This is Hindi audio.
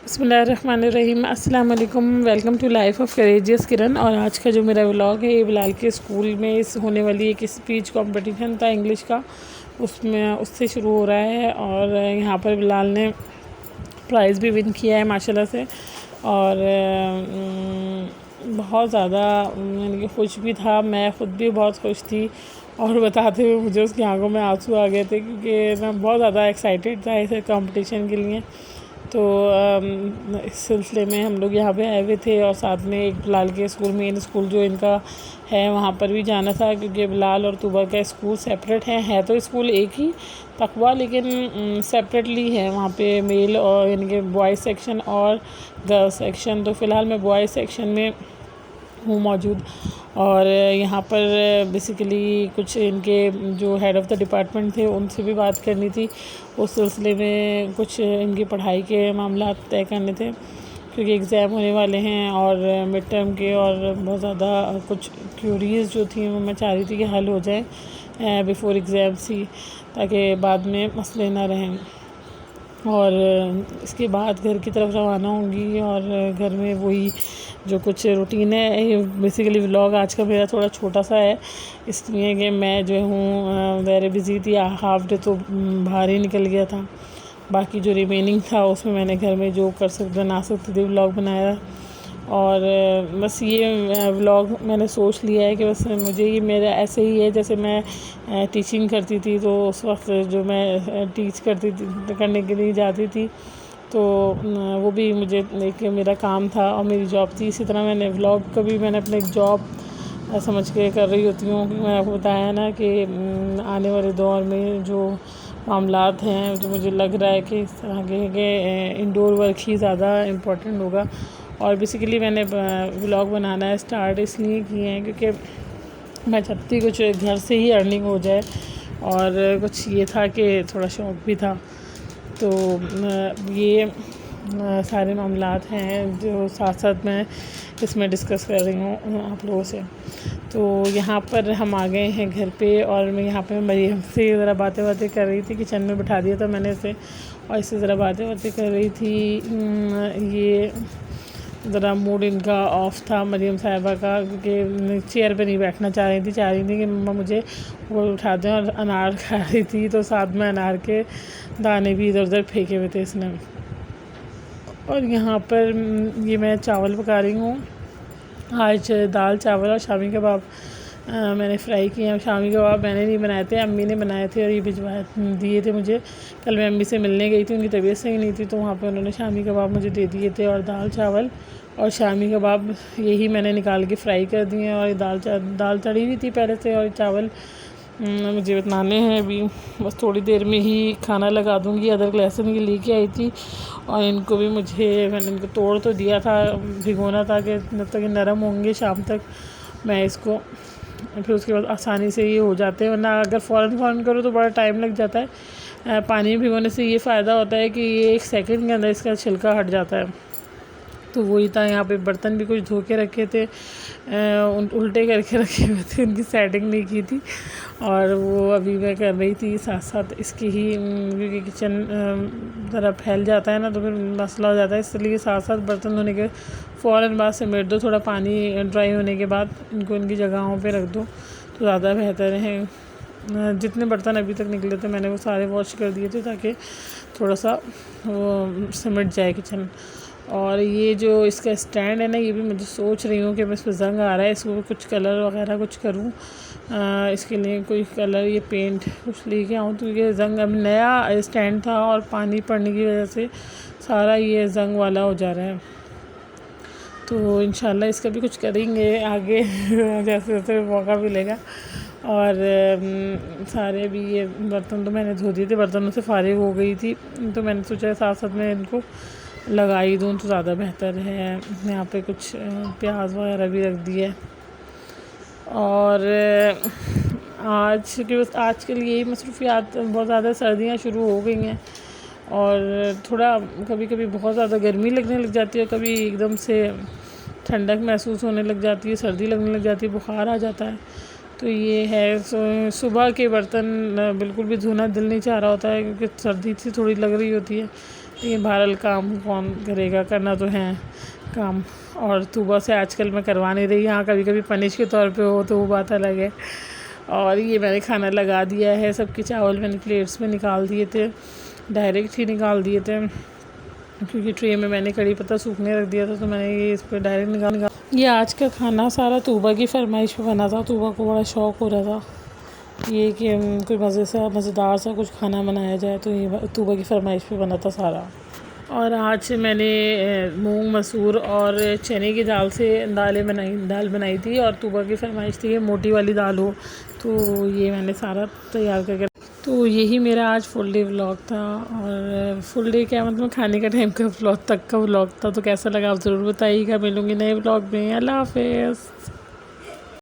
बिस्मिल्लाहिर्रहमानिर्रहीम अस्सलाम वालेकुम। Welcome to life of courageous Kiran. और आज का जो मेरा व्लॉग है ये बिलाल के स्कूल में इस होने वाली एक स्पीच कंपटीशन था इंग्लिश का, उससे शुरू हो रहा है। और यहाँ पर बिलाल ने प्राइज़ भी विन किया है माशाल्लाह से। और बहुत ज़्यादा यानी कि खुश भी था, मैं ख़ुद भी बहुत खुश थी। और बताते हुए मुझे उसकी आंखों में आंसू आ गए थे क्योंकि मैं बहुत ज़्यादा एक्साइटेड था इस कंपटीशन के लिए। तो इस सिलसिले में हम लोग यहाँ पे आए हुए थे और साथ में एक बिलाल के स्कूल, मेन स्कूल जो इनका है, वहाँ पर भी जाना था क्योंकि बिलाल और तुबा का स्कूल सेपरेट है तो स्कूल एक ही तकवा, लेकिन सेपरेटली है। वहाँ पे मेल और यानी कि बॉयज़ सेक्शन और गर्ल्स सेक्शन। तो फ़िलहाल मैं बॉयज़ सेक्शन में हूँ मौजूद। और यहाँ पर बेसिकली कुछ इनके जो हेड ऑफ़ द डिपार्टमेंट थे उनसे भी बात करनी थी। उस सिलसिले में कुछ इनकी पढ़ाई के मामला तय करने थे क्योंकि एग्ज़ाम होने वाले हैं और मिड टर्म के, और बहुत ज़्यादा कुछ क्यूरीज़ जो थी वो मैं चाह रही थी कि हल हो जाए बिफ़ोर एग्ज़ाम्स ही, ताकि बाद में मसले ना रहें। और इसके बाद घर की तरफ रवाना होंगी और घर में वही जो कुछ रूटीन है। बेसिकली व्लॉग आज का मेरा थोड़ा छोटा सा है इसलिए कि मैं जो हूँ वेरी बिज़ी थी। हाफ डे तो बाहर ही निकल गया था, बाकी जो रिमेनिंग था उसमें मैंने घर में जो बना सकती थी व्लॉग बनाया। और बस ये व्लॉग मैंने सोच लिया है कि बस मुझे ये मेरा ऐसे ही है जैसे मैं टीचिंग करती थी, तो उस वक्त जो मैं टीच करने के लिए जाती थी तो वो भी मुझे एक मेरा काम था और मेरी जॉब थी। इसी तरह मैंने व्लॉग को भी मैंने अपने एक जॉब समझ के कर रही होती हूँ। मैंने आपको बताया ना कि आने वाले दौर में जो मामलात हैं, जो मुझे लग रहा है कि इस तरह के इंडोर वर्क ही ज़्यादा इम्पोर्टेंट होगा। और बेसिकली मैंने व्लॉग बनाना स्टार्ट इसलिए किए हैं क्योंकि मैं चाहती कुछ घर से ही अर्निंग हो जाए, और कुछ ये था कि थोड़ा शौक़ भी था। तो ये सारे मामलात हैं जो साथ साथ मैं इसमें डिस्कस कर रही हूँ आप लोगों से। तो यहाँ पर हम आ गए हैं घर पे, और मैं यहाँ पे मरियम से ज़रा बातें कर रही थी। किचन में बिठा दिया था मैंने इसे और इससे ज़रा बातें कर रही थी। ये ज़रा मूड इनका ऑफ था मरियम साहिबा का, क्योंकि चेयर पे नहीं बैठना चाह रही थी कि मम्मा मुझे वो उठा दें। और अनार खा रही थी तो साथ में अनार के दाने भी इधर उधर फेंके हुए थे इसने। और यहाँ पर ये मैं चावल पका रही हूँ। आज दाल चावल और शामी कबाब मैंने फ्राई किए हैं। शामी कबाब मैंने नहीं बनाए थे, अम्मी ने बनाए थे और ये भिजवा दिए थे मुझे। कल मैं अम्मी से मिलने गई थी, उनकी तबीयत सही नहीं थी, तो वहाँ पे उन्होंने शामी कबाब मुझे दे दिए थे। और दाल चावल और शामी कबाब यही मैंने निकाल के फ्राई कर दिए हैं। और ये दाल चढ़ी हुई थी पहले से, और चावल मुझे बनाने हैं अभी। बस थोड़ी देर में ही खाना लगा दूँगी। अदरक लहसुन की लेके आई थी और इनको भी मैंने इनको तोड़ तो दिया था, भिगोना था कि जब तक नरम होंगे शाम तक मैं इसको, फिर उसके बाद आसानी से ये हो जाते हैं। वरना अगर फ़ौरन करो तो बड़ा टाइम लग जाता है। पानी में भिगोने से ये फ़ायदा होता है कि ये 1 सेकंड के अंदर इसका छिलका हट जाता है। तो वही था। यहाँ पे बर्तन भी कुछ धो के रखे थे, उल्टे करके रखे हुए थे, उनकी सेटिंग नहीं की थी। और वो अभी मैं कर रही थी साथ साथ इसकी ही, क्योंकि किचन ज़रा फैल जाता है ना तो फिर मसला हो जाता है, इसलिए साथ साथ बर्तन धोने के फ़ौरन बाद समेट दो। थोड़ा पानी ड्राई होने के बाद इनको इनकी जगहों पे रख दो तो ज़्यादा बेहतर है। जितने बर्तन अभी तक निकले थे मैंने वो सारे वॉश कर दिए थे ताकि थोड़ा सा वो सिमट जाए किचन। और ये जो इसका स्टैंड है ना, ये भी मुझे सोच रही हूँ कि मैं इस पर ज़ंग आ रहा है, इसको कुछ कलर वगैरह कुछ करूँ। इसके लिए कोई कलर, ये पेंट कुछ लेके आऊँ, तो ये ज़ंग अब नया स्टैंड था और पानी पड़ने की वजह से सारा ये ज़ंग वाला हो जा रहा है। तो इंशाल्लाह इसका भी कुछ करेंगे आगे जैसे जैसे मौका मिलेगा। और सारे भी ये बर्तन तो मैंने धो दिए थे, बर्तनों से फारिग हो गई थी, तो मैंने सोचा साथ साथ में इनको लगा ही दूँ तो ज़्यादा बेहतर है। यहाँ पे कुछ प्याज वगैरह भी रख दिए। और आज के लिए मसरूफ़ियात बहुत ज़्यादा, सर्दियाँ शुरू हो गई हैं और थोड़ा कभी कभी बहुत ज़्यादा गर्मी लगने लग जाती है, कभी एकदम से ठंडक महसूस होने लग जाती है, सर्दी लगने लग जाती है, बुखार आ जाता है। तो ये है। सुबह के बर्तन बिल्कुल भी धोना दिल नहीं चाह रहा होता है क्योंकि सर्दी सी थोड़ी लग रही होती है। लेकिन बहरहाल काम कौन करेगा, करना तो है काम। और तूबा से आजकल मैं करवा नहीं रही, हाँ कभी कभी पनिश के तौर पे हो तो वो बात अलग है। और ये मैंने खाना लगा दिया है, सबके चावल मैंने प्लेट्स में निकाल दिए थे, डायरेक्ट ही निकाल दिए थे, क्योंकि ट्रे में मैंने कड़ी पत्ता सूखने रख दिया था, तो मैंने ये इस पर डायरेक्ट निकाल। ये आज का खाना सारा तूबा की फरमाइश पे बना था। तूबा को बड़ा शौक़ हो रहा था ये कि कोई मज़ेदार सा कुछ खाना बनाया जाए, तो ये तूबा की फरमाइश पे बना था सारा। और आज मैंने मूंग मसूर और चने की दाल से दाल बनाई थी, और तूबा की फरमाइश थी कि मोटी वाली दाल हो, तो ये मैंने सारा तैयार करके। तो यही मेरा आज फुल डे व्लॉग था। और फुल डे क्या मतलब खाने का टाइम का व्लॉग तक का व्लॉग था। तो कैसा लगा आप ज़रूर बताइएगा। मिलूँगी नए व्लॉग में। अल्लाह हाफ़िज़।